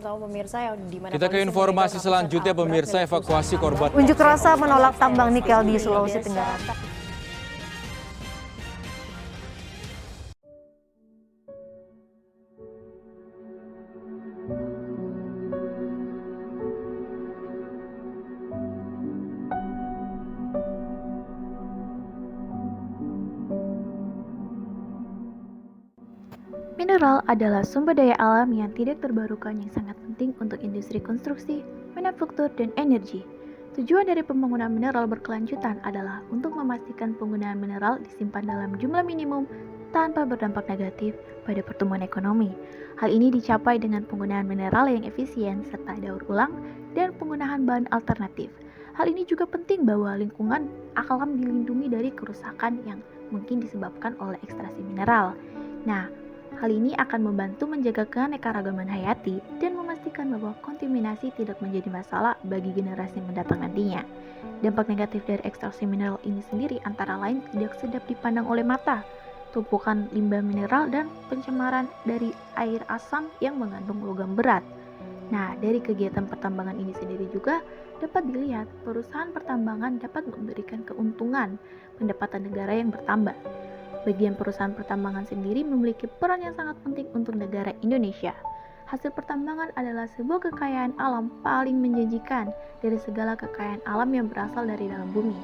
sama pemirsa yang di mana Kita ke polisi informasi menyegel selanjutnya, ratusan alat pemirsa, berat milik evakuasi perusahaan korban. tambang Unjuk rasa menolak yang tambang berada nikel di di Sulawesi desa Tenggara. Mineral adalah sumber daya alam yang tidak terbarukan yang sangat penting untuk industri konstruksi, manufaktur, dan energi. Tujuan dari pembangunan mineral berkelanjutan adalah untuk memastikan penggunaan mineral disimpan dalam jumlah minimum tanpa berdampak negatif pada pertumbuhan ekonomi. Hal ini dicapai dengan penggunaan mineral yang efisien serta daur ulang dan penggunaan bahan alternatif. Hal ini juga penting bahwa lingkungan alam dilindungi dari kerusakan yang mungkin disebabkan oleh ekstraksi mineral. Nah, hal ini akan membantu menjaga keanekaragaman hayati dan memastikan bahwa kontaminasi tidak menjadi masalah bagi generasi mendatang nantinya. Dampak negatif dari ekstraksi mineral ini sendiri antara lain tidak sedap dipandang oleh mata, tumpukan limbah mineral dan pencemaran dari air asam yang mengandung logam berat. Nah, dari kegiatan pertambangan ini sendiri juga dapat dilihat perusahaan pertambangan dapat memberikan keuntungan pendapatan negara yang bertambah. Bagian perusahaan pertambangan sendiri memiliki peran yang sangat penting untuk negara Indonesia. Hasil pertambangan adalah sebuah kekayaan alam paling menjanjikan dari segala kekayaan alam yang berasal dari dalam bumi.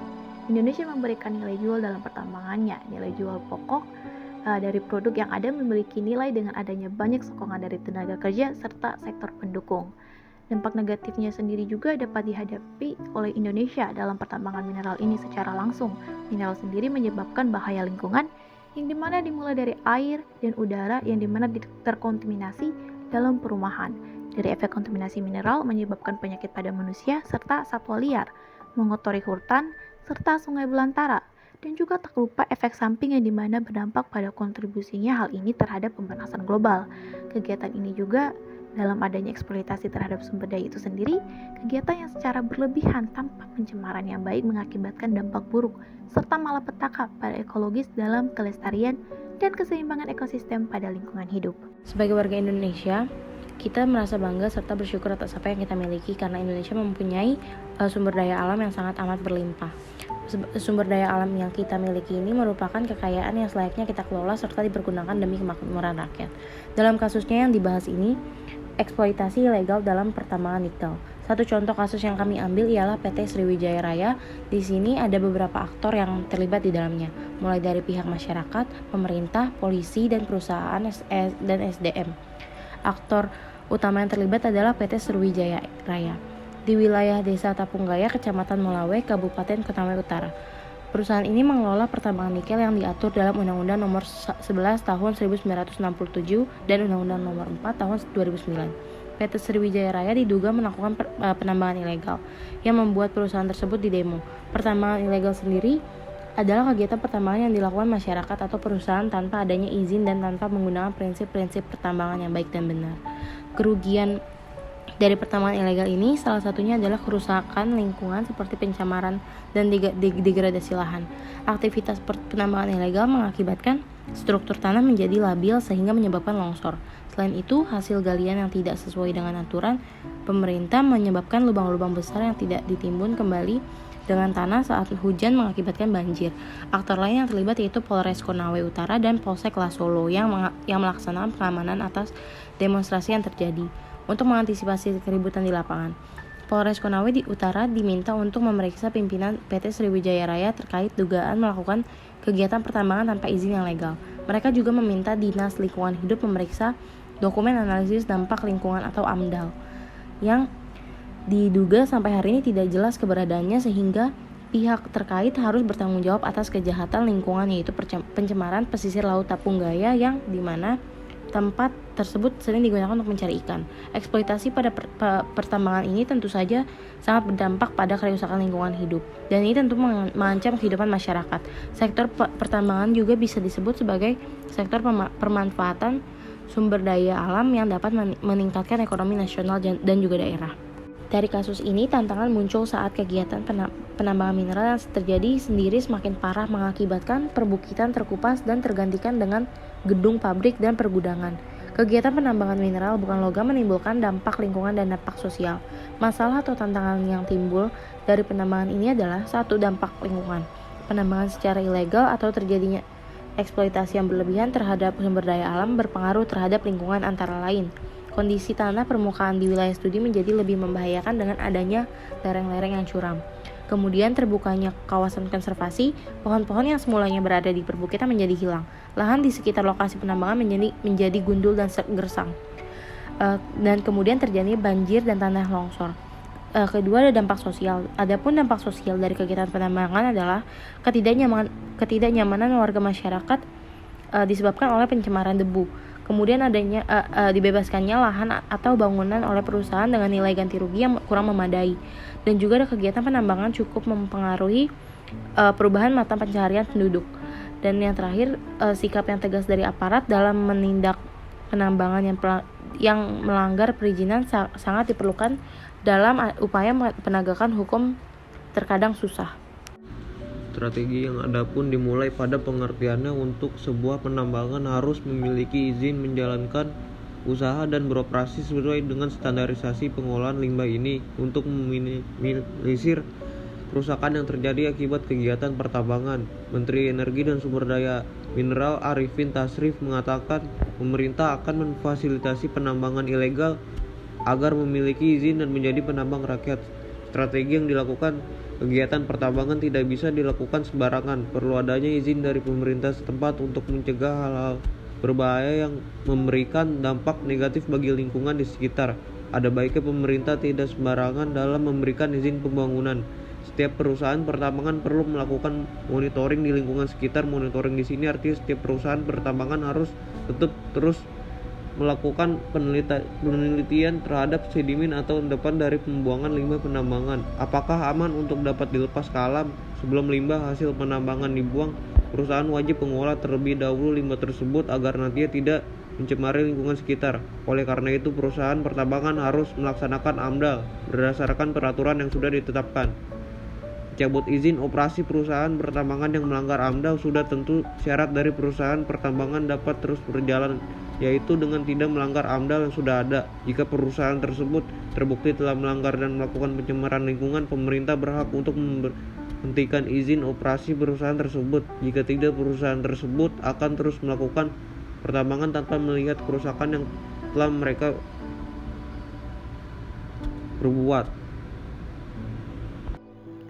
Indonesia memberikan nilai jual dalam pertambangannya. Nilai jual pokok dari produk yang ada memiliki nilai dengan adanya banyak sokongan dari tenaga kerja serta sektor pendukung. Dampak negatifnya sendiri juga dapat dihadapi oleh Indonesia dalam pertambangan mineral ini secara langsung. Mineral sendiri menyebabkan bahaya lingkungan yang dimana dimulai dari air dan udara yang dimana terkontaminasi dalam perumahan. Dari efek kontaminasi mineral menyebabkan penyakit pada manusia serta satwa liar, mengotori hutan serta sungai belantara, dan juga tak lupa efek samping yang dimana berdampak pada kontribusinya hal ini terhadap pemanasan global. Kegiatan ini juga dalam adanya eksploitasi terhadap sumber daya itu sendiri, kegiatan yang secara berlebihan tanpa pencemaran yang baik mengakibatkan dampak buruk serta malapetaka pada ekologis dalam kelestarian dan keseimbangan ekosistem pada lingkungan hidup. Sebagai warga Indonesia, kita merasa bangga serta bersyukur atas apa yang kita miliki karena Indonesia mempunyai sumber daya alam yang sangat amat berlimpah. Sumber daya alam yang kita miliki ini merupakan kekayaan yang selayaknya kita kelola serta dipergunakan demi kemakmuran rakyat. Dalam kasusnya yang dibahas ini, eksploitasi ilegal dalam pertambangan nikel. Satu contoh kasus yang kami ambil ialah PT Sriwijaya Raya. Di sini ada beberapa aktor yang terlibat di dalamnya, mulai dari pihak masyarakat, pemerintah, polisi, dan perusahaan dan SDM. Aktor utama yang terlibat adalah PT Sriwijaya Raya di wilayah Desa Tapunggaya, Kecamatan Melawe, Kabupaten Konawe Utara. Perusahaan ini mengelola pertambangan nikel yang diatur dalam Undang-Undang Nomor 11 Tahun 1967 dan Undang-Undang Nomor 4 Tahun 2009. PT Sriwijaya Raya diduga melakukan penambangan ilegal yang membuat perusahaan tersebut didemo. Pertambangan ilegal sendiri adalah kegiatan pertambangan yang dilakukan masyarakat atau perusahaan tanpa adanya izin dan tanpa menggunakan prinsip-prinsip pertambangan yang baik dan benar. Kerugian dari pertambangan ilegal ini salah satunya adalah kerusakan lingkungan seperti pencemaran dan degradasi lahan. Aktivitas penambangan ilegal mengakibatkan struktur tanah menjadi labil sehingga menyebabkan longsor. Selain itu, hasil galian yang tidak sesuai dengan aturan pemerintah menyebabkan lubang-lubang besar yang tidak ditimbun kembali dengan tanah saat hujan mengakibatkan banjir. Aktor lain yang terlibat yaitu Polres Konawe Utara dan Polsek La Solo yang melaksanakan pengamanan atas demonstrasi yang terjadi. Untuk mengantisipasi keributan di lapangan, Polres Konawe Utara diminta untuk memeriksa pimpinan PT Sriwijaya Raya terkait dugaan melakukan kegiatan pertambangan tanpa izin yang legal. Mereka juga meminta Dinas Lingkungan Hidup memeriksa dokumen analisis dampak lingkungan atau AMDAL yang diduga sampai hari ini tidak jelas keberadaannya sehingga pihak terkait harus bertanggung jawab atas kejahatan lingkungan yaitu pencemaran pesisir Laut Tapunggaya yang dimana tempat tersebut sering digunakan untuk mencari ikan. Eksploitasi pada pertambangan ini tentu saja sangat berdampak pada kerusakan lingkungan hidup dan ini tentu mengancam kehidupan masyarakat. Sektor pertambangan juga bisa disebut sebagai sektor pemanfaatan sumber daya alam yang dapat meningkatkan ekonomi nasional dan juga daerah. Dari kasus ini, tantangan muncul saat kegiatan penambangan mineral yang terjadi sendiri semakin parah mengakibatkan perbukitan terkupas dan tergantikan dengan gedung pabrik dan pergudangan. Kegiatan penambangan mineral bukan logam menimbulkan dampak lingkungan dan dampak sosial. Masalah atau tantangan yang timbul dari penambangan ini adalah satu, dampak lingkungan. Penambangan secara ilegal atau terjadinya eksploitasi yang berlebihan terhadap sumber daya alam berpengaruh terhadap lingkungan antara lain. Kondisi tanah permukaan di wilayah studi menjadi lebih membahayakan dengan adanya lereng-lereng yang curam. Kemudian terbukanya kawasan konservasi, pohon-pohon yang semulanya berada di perbukitan menjadi hilang. Lahan di sekitar lokasi penambangan menjadi gundul dan gersang. Dan kemudian terjadi banjir dan tanah longsor. Kedua, ada dampak sosial. Adapun dampak sosial dari kegiatan penambangan adalah ketidaknyamanan warga masyarakat disebabkan oleh pencemaran debu. Kemudian adanya dibebaskannya lahan atau bangunan oleh perusahaan dengan nilai ganti rugi yang kurang memadai. Dan juga ada kegiatan penambangan cukup mempengaruhi perubahan mata pencaharian penduduk. Dan yang terakhir, sikap yang tegas dari aparat dalam menindak penambangan yang melanggar perizinan sangat diperlukan dalam upaya penegakan hukum terkadang susah. Strategi yang ada pun dimulai pada pengertiannya untuk sebuah penambangan harus memiliki izin menjalankan usaha dan beroperasi sesuai dengan standarisasi pengolahan limbah ini untuk meminimalisir kerusakan yang terjadi akibat kegiatan pertambangan. Menteri Energi dan Sumber Daya Mineral Arifin Tasrif mengatakan pemerintah akan memfasilitasi penambangan ilegal agar memiliki izin dan menjadi penambang rakyat. Strategi yang dilakukan kegiatan pertambangan tidak bisa dilakukan sembarangan. Perlu adanya izin dari pemerintah setempat untuk mencegah hal-hal berbahaya yang memberikan dampak negatif bagi lingkungan di sekitar. Ada baiknya pemerintah tidak sembarangan dalam memberikan izin pembangunan. Setiap perusahaan pertambangan perlu melakukan monitoring di lingkungan sekitar. Monitoring di sini artinya setiap perusahaan pertambangan harus tetap terus melakukan penelitian terhadap sedimen atau endapan dari pembuangan limbah penambangan. Apakah aman untuk dapat dilepas ke alam? Sebelum limbah hasil penambangan dibuang, perusahaan wajib mengolah terlebih dahulu limbah tersebut agar nantinya tidak mencemari lingkungan sekitar. Oleh karena itu, perusahaan pertambangan harus melaksanakan AMDAL berdasarkan peraturan yang sudah ditetapkan. Cabut izin operasi perusahaan pertambangan yang melanggar AMDAL sudah tentu syarat dari perusahaan pertambangan dapat terus berjalan, yaitu dengan tidak melanggar AMDAL yang sudah ada. Jika perusahaan tersebut terbukti telah melanggar dan melakukan pencemaran lingkungan, pemerintah berhak untuk menghentikan izin operasi perusahaan tersebut. Jika tidak, perusahaan tersebut akan terus melakukan pertambangan tanpa melihat kerusakan yang telah mereka perbuat.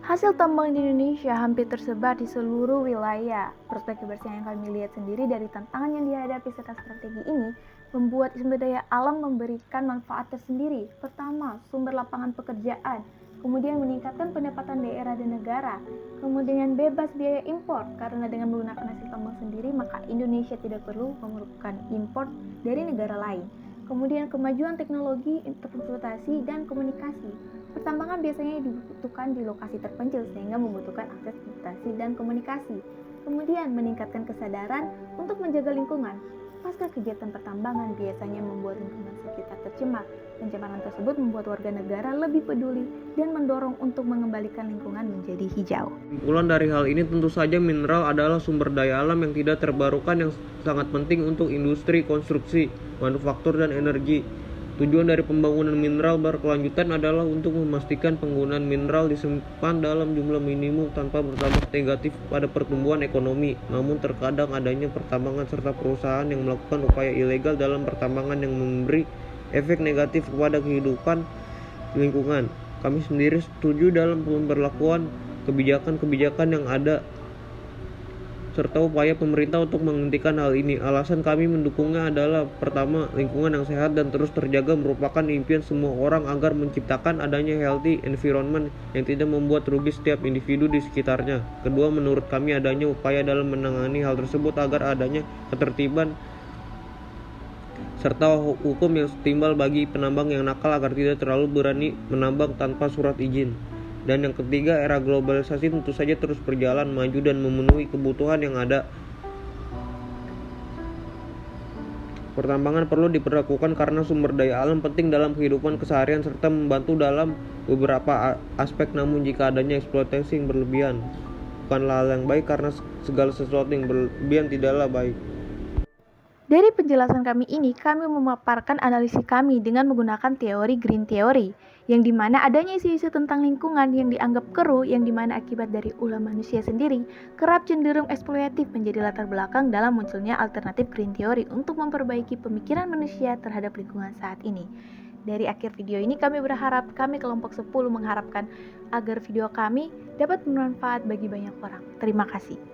Hasil tambang di Indonesia hampir tersebar di seluruh wilayah. Perspektif bersih yang kami lihat sendiri dari tantangan yang dihadapi serta strategi ini membuat sumber daya alam memberikan manfaat tersendiri. Pertama, sumber lapangan pekerjaan, kemudian meningkatkan pendapatan daerah dan negara, kemudian bebas biaya impor, karena dengan menggunakan hasil tambang sendiri maka Indonesia tidak perlu memerlukan impor dari negara lain. Kemudian kemajuan teknologi, transportasi, dan komunikasi. Pertambangan biasanya dibutuhkan di lokasi terpencil sehingga membutuhkan akses transportasi dan komunikasi. Kemudian meningkatkan kesadaran untuk menjaga lingkungan. Pasca kegiatan pertambangan biasanya membuat lingkungan sekitar tercemar. Pencemaran tersebut membuat warga negara lebih peduli dan mendorong untuk mengembalikan lingkungan menjadi hijau. Kesimpulan dari hal ini tentu saja mineral adalah sumber daya alam yang tidak terbarukan yang sangat penting untuk industri konstruksi, manufaktur, dan energi. Tujuan dari pembangunan mineral berkelanjutan adalah untuk memastikan penggunaan mineral disimpan dalam jumlah minimum tanpa berdampak negatif pada pertumbuhan ekonomi. Namun terkadang adanya pertambangan serta perusahaan yang melakukan upaya ilegal dalam pertambangan yang memberi efek negatif kepada kehidupan lingkungan. Kami sendiri setuju dalam pemberlakuan kebijakan-kebijakan yang ada serta upaya pemerintah untuk menghentikan hal ini. Alasan kami mendukungnya adalah pertama, lingkungan yang sehat dan terus terjaga merupakan impian semua orang agar menciptakan adanya healthy environment yang tidak membuat rugi setiap individu di sekitarnya. Kedua, menurut kami adanya upaya dalam menangani hal tersebut agar adanya ketertiban serta hukum yang setimpal bagi penambang yang nakal agar tidak terlalu berani menambang tanpa surat izin. Dan yang ketiga, era globalisasi tentu saja terus berjalan maju dan memenuhi kebutuhan yang ada. Pertambangan perlu diperlakukan karena sumber daya alam penting dalam kehidupan keseharian serta membantu dalam beberapa aspek, namun jika adanya eksploitasi yang berlebihan bukanlah hal yang baik karena segala sesuatu yang berlebihan tidaklah baik. Dari penjelasan kami ini, kami memaparkan analisis kami dengan menggunakan teori Green Theory, yang dimana adanya isu-isu tentang lingkungan yang dianggap keruh, yang dimana akibat dari ulah manusia sendiri, kerap cenderung eksploitatif menjadi latar belakang dalam munculnya alternatif Green Theory untuk memperbaiki pemikiran manusia terhadap lingkungan saat ini. Dari akhir video ini kami berharap, kami kelompok 10 mengharapkan agar video kami dapat bermanfaat bagi banyak orang. Terima kasih.